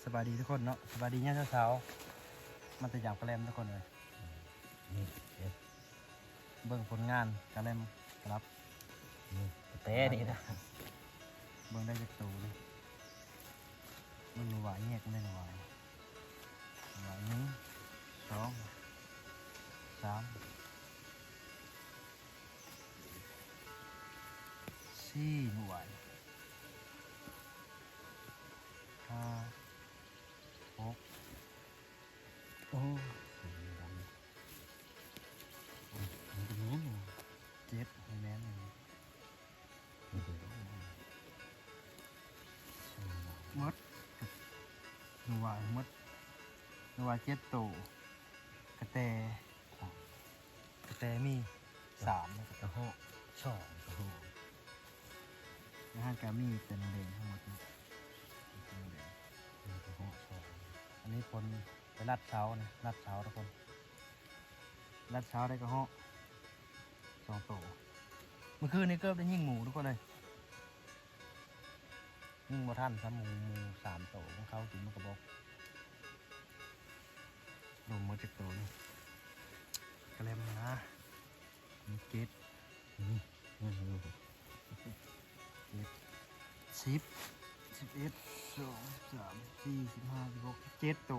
สบายดีทุกคนเนาะสบายดีเนี่ยเช้าๆมันจะอยากกระแลมทุกคนเลยนี่เบิ่งผลงานกระแลมครับ นี่เต้นี่นะ เบิ่งได้จากตูเลยมันหวายแยกไม่หวายหนึ่งสองสามสี่หน่วยห้าหกโอ้เจ็ดแม่นหนึ่งมดหน่วยมดหน่วยเจ็ดตูกระแตมีสามนะครับ กระโหช่องกระโห นะฮะกามีเป็นแดงทั้งหมดนะเป็นแดง กระโหช่อง อันนี้คนไปลัดเช้านะลัดเช้าทุกคนลัดเช้าได้กระเหาะสองโตเมื่อคืนนี้เกือบได้ยิงหมูทุกคนเลยยิงบ่ทันซ้ำหมูสามโตของเขากินมันกระบอกรวมหมดจากโตนี่กระเลมนะมีเกต นี่นี่ดู เกต10 11 12 13 14 15 16 17โต